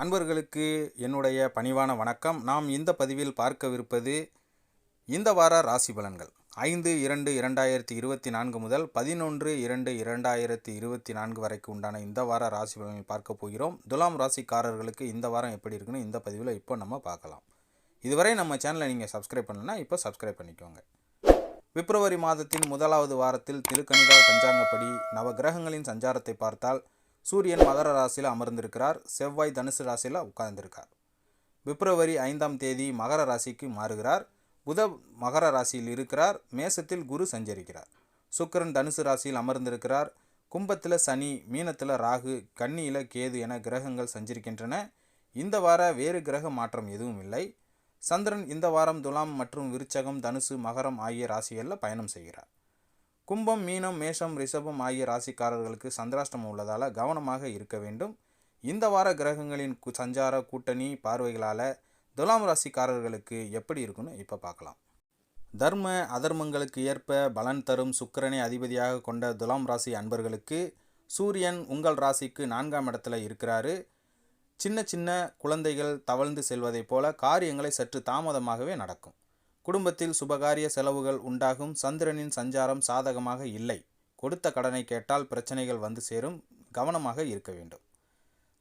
அன்பர்களுக்கு என்னுடைய பணிவான வணக்கம். நாம் இந்த பதிவில் பார்க்கவிருப்பது இந்த வார ராசி பலன்கள் 5/2/2024 முதல் 11/2/2024 வரைக்கும் உண்டான இந்த வார ராசி பலன்கள் பார்க்க போகிறோம். துலாம் ராசிக்காரர்களுக்கு இந்த வாரம் எப்படி இருக்குன்னு இந்த பதிவில் இப்போ நம்ம பார்க்கலாம். இதுவரை நம்ம சேனலை நீங்கள் சப்ஸ்கிரைப் பண்ணலன்னா இப்போ சப்ஸ்கிரைப் பண்ணிக்கோங்க. பிப்ரவரி மாதத்தின் முதலாவது வாரத்தில் திருக்கணிதா பஞ்சாங்கப்படி நவ கிரகங்களின் சஞ்சாரத்தை பார்த்தால் சூரியன் மகர ராசியில் அமர்ந்திருக்கிறார். செவ்வாய் தனுசு ராசியில் உட்கார்ந்திருக்கார். பிப்ரவரி 5ஆம் தேதி மகர ராசிக்கு மாறுகிறார். புத மகர ராசியில் இருக்கிறார். மேசத்தில் குரு சஞ்சரிக்கிறார். சுக்கிரன் தனுசு ராசியில் அமர்ந்திருக்கிறார். கும்பத்தில் சனி, மீனத்தில் ராகு, கன்னியில் கேது என கிரகங்கள் சஞ்சரிக்கின்றன. இந்த வார வேறு கிரக மாற்றம் எதுவும் இல்லை. சந்திரன் இந்த வாரம் துலாம் மற்றும் விருச்சகம், தனுசு, மகரம் ஆகிய ராசிகளில் பயணம் செய்கிறார். கும்பம், மீனம், மேஷம், ரிஷபம் ஆகிய ராசிக்காரர்களுக்கு சந்திராஷ்டமம் உள்ளதால் கவனமாக இருக்க வேண்டும். இந்த வார கிரகங்களின் சஞ்சார கூட்டணி பார்வைகளால் துலாம் ராசிக்காரர்களுக்கு எப்படி இருக்குன்னு இப்போ பார்க்கலாம். தர்ம அதர்மங்களுக்கு ஏற்ப பலன் தரும் சுக்கிரனை அதிபதியாக கொண்ட துலாம் ராசி அன்பர்களுக்கு சூரியன் உங்கள் ராசிக்கு 4ஆம் இடத்துல இருக்கிறாரு. சின்ன சின்ன குழந்தைகள் தவழ்ந்து செல்வதைப் போல காரியங்களை சற்று தாமதமாகவே நடக்கும். குடும்பத்தில் சுபகாரிய செலவுகள் உண்டாகும். சந்திரனின் சஞ்சாரம் சாதகமாக இல்லை. கொடுத்த கடனை கேட்டால் பிரச்சனைகள் வந்து சேரும். கவனமாக இருக்க வேண்டும்.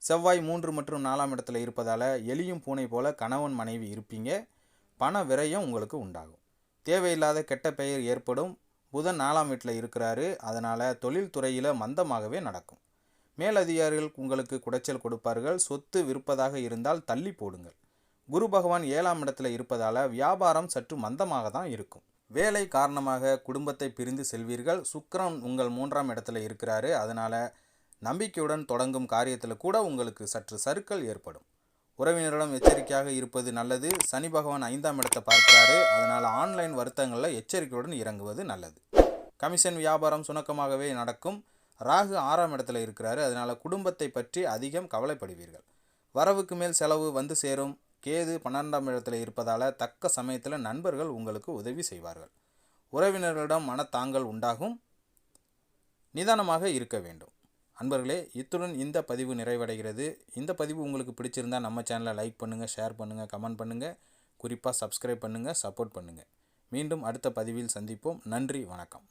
செவ்வாய் 3 மற்றும் 4ஆம் இடத்துல இருப்பதால் எலியும் பூனை போல கணவன் மனைவி இருப்பீங்க. பண விரயம் உங்களுக்கு உண்டாகும். தேவையில்லாத கெட்ட பெயர் ஏற்படும். புதன் 4ஆம் வீட்டில் இருக்கிறாரு. அதனால் தொழில்துறையில் மந்தமாகவே நடக்கும். மேலதிகாரிகள் உங்களுக்கு குடைச்சல் கொடுப்பார்கள். சொத்து விற்பதாக இருந்தால் தள்ளி போடுங்கள். குரு பகவான் 7ஆம் இடத்துல இருப்பதால் வியாபாரம் சற்று மந்தமாக தான் இருக்கும். வேலை காரணமாக குடும்பத்தை பிரிந்து செல்வீர்கள். சுக்கிரன் உங்கள் 3ஆம் இடத்துல இருக்கிறாரு. அதனால் நம்பிக்கையுடன் தொடங்கும் காரியத்தில் கூட உங்களுக்கு சற்று சறுக்கல் ஏற்படும். உறவினரிடம் எச்சரிக்கையாக இருப்பது நல்லது. சனி பகவான் 5ஆம் இடத்தை பார்க்கிறாரு. அதனால் ஆன்லைன் வர்த்தகங்களில் எச்சரிக்கையுடன் இறங்குவது நல்லது. கமிஷன் வியாபாரம் சுணக்கமாகவே நடக்கும். ராகு 6ஆம் இடத்துல இருக்கிறாரு. அதனால் குடும்பத்தை பற்றி அதிகம் கவலைப்படுவீர்கள். வரவுக்கு மேல் செலவு வந்து சேரும். கேது 12ஆம் இடத்துல இருப்பதால் தக்க சமயத்தில் நண்பர்கள் உங்களுக்கு உதவி செய்வார்கள். உறவினர்களிடம் மனத்தாங்கல் உண்டாகும். நிதானமாக இருக்க வேண்டும். அன்பர்களே, இத்துடன் இந்த பதிவு நிறைவடைகிறது. இந்த பதிவு உங்களுக்கு பிடிச்சிருந்தால் நம்ம சேனலை லைக் பண்ணுங்கள், ஷேர் பண்ணுங்கள், கமெண்ட் பண்ணுங்கள். குறிப்பாக சப்ஸ்கிரைப் பண்ணுங்கள், சப்போர்ட் பண்ணுங்கள். மீண்டும் அடுத்த பதிவில் சந்திப்போம். நன்றி, வணக்கம்.